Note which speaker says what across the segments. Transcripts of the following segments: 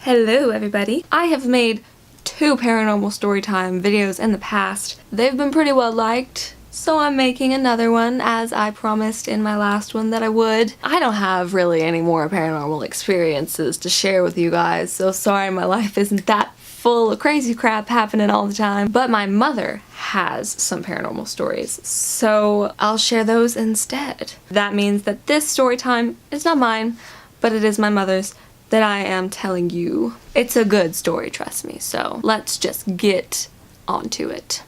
Speaker 1: Hello everybody! I have made 2 Paranormal Storytime videos in the past. They've been pretty well liked, so I'm making another one as I promised in my last one that I would. I don't have really any more paranormal experiences to share with you guys, so sorry my life isn't that full of crazy crap happening all the time, but my mother has some paranormal stories, so I'll share those instead. That means that this story time is not mine, but it is my mother's that I am telling you. It's a good story, trust me, so let's just get onto it.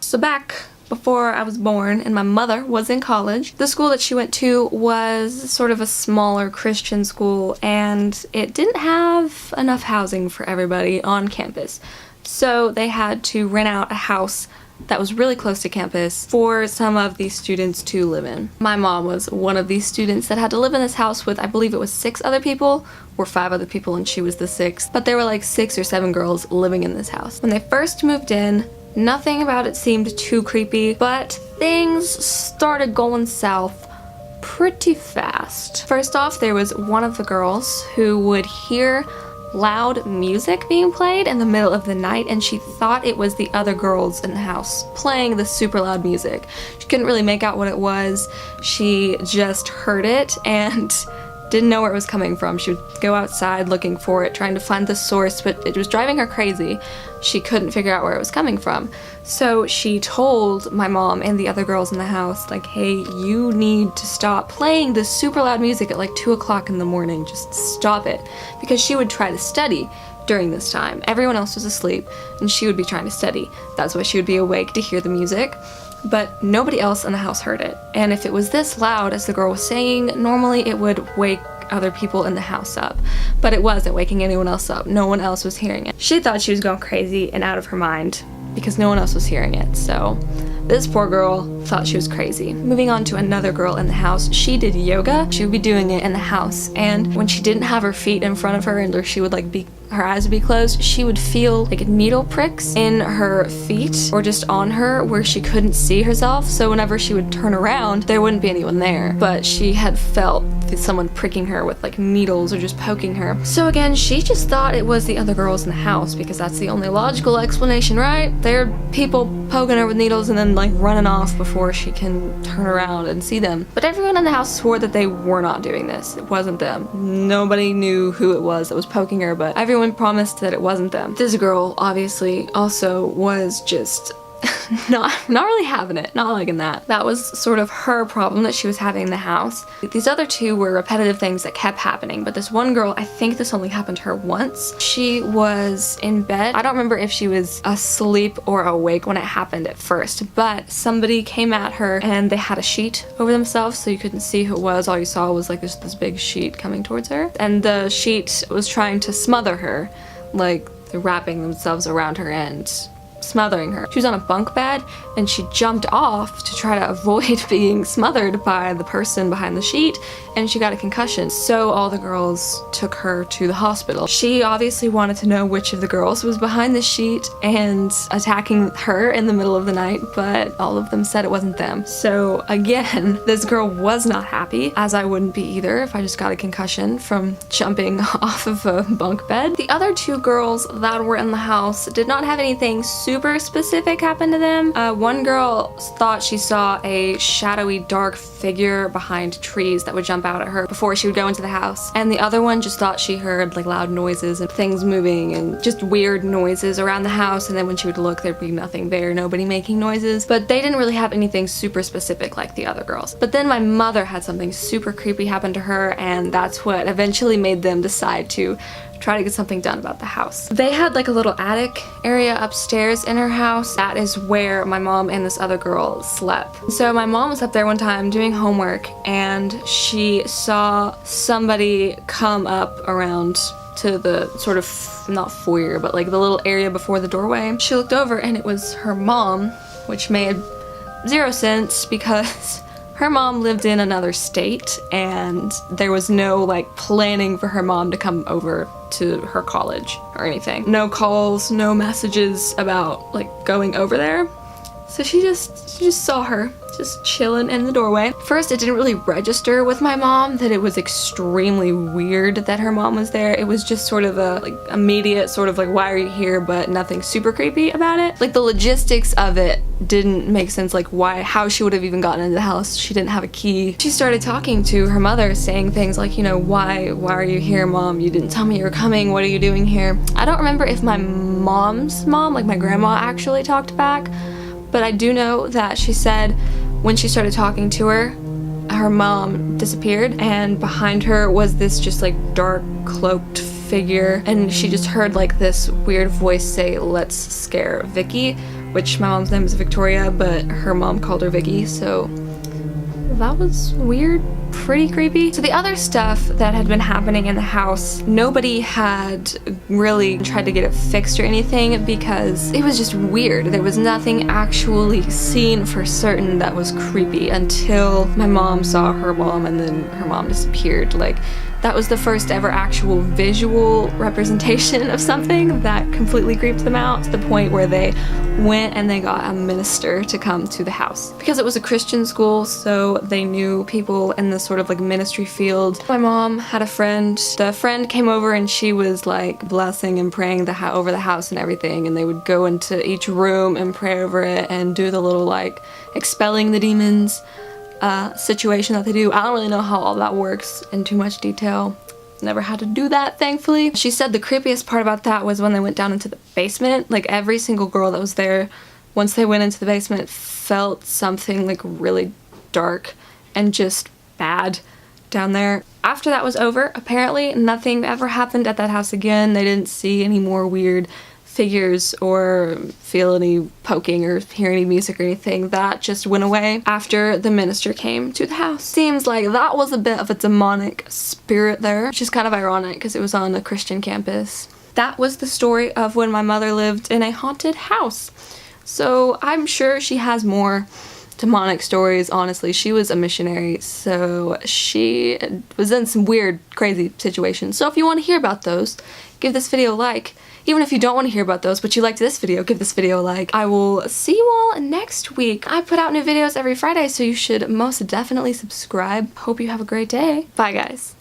Speaker 1: So back before I was born and my mother was in college, the school that she went to was sort of a smaller Christian school and it didn't have enough housing for everybody on campus. So they had to rent out a house that was really close to campus for some of these students to live in. My mom was one of these students that had to live in this house with, I believe it was 6 other people, or 5 other people, and she was the 6th. But there were like 6 or 7 girls living in this house. When they first moved in, nothing about it seemed too creepy, but things started going south pretty fast. First off, there was one of the girls who would hear loud music being played in the middle of the night, and she thought it was the other girls in the house playing the super loud music. She couldn't really make out what it was. She just heard it and didn't know where it was coming from. She would go outside looking for it, trying to find the source, but it was driving her crazy. She couldn't figure out where it was coming from. So she told my mom and the other girls in the house, like, hey, you need to stop playing this super loud music at like 2 o'clock in the morning. Just stop it. Because she would try to study during this time. Everyone else was asleep and she would be trying to study. That's why she would be awake to hear the music. But nobody else in the house heard it. And if it was this loud, as the girl was saying, normally it would wake other people in the house up. But it wasn't waking anyone else up. No one else was hearing it. She thought she was going crazy and out of her mind because no one else was hearing it. So this poor girl thought she was crazy. Moving on to another girl in the house, she did yoga. She would be doing it in the house, and when she didn't have her feet in front of her and she would like her eyes would be closed, she would feel like needle pricks in her feet or just on her where she couldn't see herself. So whenever she would turn around, there wouldn't be anyone there, but she had felt someone pricking her with like needles or just poking her. So again, she just thought it was the other girls in the house because that's the only logical explanation, right? There are people poking her with needles and then like running off before she can turn around and see them. But everyone in the house swore that they were not doing this. It wasn't them. Nobody knew who it was that was poking her, but everyone promised that it wasn't them. This girl obviously also was just not really having it, not liking that. That was sort of her problem that she was having in the house. These other 2 were repetitive things that kept happening, but this one girl, I think this only happened to her once. She was in bed. I don't remember if she was asleep or awake when it happened at first, but somebody came at her and they had a sheet over themselves so you couldn't see who it was. All you saw was like this big sheet coming towards her, and the sheet was trying to smother her, like they're wrapping themselves around her and smothering her. She was on a bunk bed and she jumped off to try to avoid being smothered by the person behind the sheet, and she got a concussion. So all the girls took her to the hospital. She obviously wanted to know which of the girls was behind the sheet and attacking her in the middle of the night, but all of them said it wasn't them. So again, this girl was not happy, as I wouldn't be either if I just got a concussion from jumping off of a bunk bed. The other 2 girls that were in the house did not have anything super specific happen to them. One girl thought she saw a shadowy dark figure behind trees that would jump out at her before she would go into the house, and the other one just thought she heard like loud noises and things moving and just weird noises around the house, and then when she would look there'd be nothing there, nobody making noises. But they didn't really have anything super specific like the other girls. But then my mother had something super creepy happen to her, and that's what eventually made them decide to try to get something done about the house. They had like a little attic area upstairs in her house. That is where my mom and this other girl slept. So my mom was up there one time doing homework and she saw somebody come up around to the sort of, not foyer, but like the little area before the doorway. She looked over and it was her mom, which made 0 sense because her mom lived in another state and there was no like planning for her mom to come over to her college or anything. No calls, no messages about like going over there. So she just saw her just chilling in the doorway. First, it didn't really register with my mom that it was extremely weird that her mom was there. It was just sort of a like immediate sort of like, why are you here, but nothing super creepy about it. Like the logistics of it didn't make sense, like how she would have even gotten into the house. She didn't have a key. She started talking to her mother, saying things like, you know, why are you here, Mom? You didn't tell me you were coming. What are you doing here? I don't remember if my mom's mom, like my grandma, actually talked back, but I do know that she said when she started talking to her, her mom disappeared, and behind her was this just like dark cloaked figure, and she just heard like this weird voice say, "Let's scare Vicky," which my mom's name is Victoria, but her mom called her Vicky, so that was weird, pretty creepy. So the other stuff that had been happening in the house, nobody had really tried to get it fixed or anything because it was just weird. There was nothing actually seen for certain that was creepy until my mom saw her mom, and then her mom disappeared. Like, that was the first ever actual visual representation of something that completely creeped them out, to the point where they went and they got a minister to come to the house. Because it was a Christian school, so they knew people in the sort of like ministry field. My mom had a friend. The friend came over and she was like blessing and praying over the house and everything, and they would go into each room and pray over it and do the little like expelling the demons situation that they do. I don't really know how all that works in too much detail. Never had to do that, thankfully. She said the creepiest part about that was when they went down into the basement. Like, every single girl that was there, once they went into the basement, felt something like really dark and just bad down there. After that was over, apparently nothing ever happened at that house again. They didn't see any more weird figures or feel any poking or hear any music or anything. That just went away after the minister came to the house. Seems like that was a bit of a demonic spirit there, which is kind of ironic because it was on a Christian campus. That was the story of when my mother lived in a haunted house. So I'm sure she has more demonic stories. Honestly, she was a missionary, so she was in some weird, crazy situations. So if you want to hear about those, give this video a like. Even if you don't want to hear about those, but you liked this video, give this video a like. I will see you all next week. I put out new videos every Friday, so you should most definitely subscribe. Hope you have a great day. Bye, guys.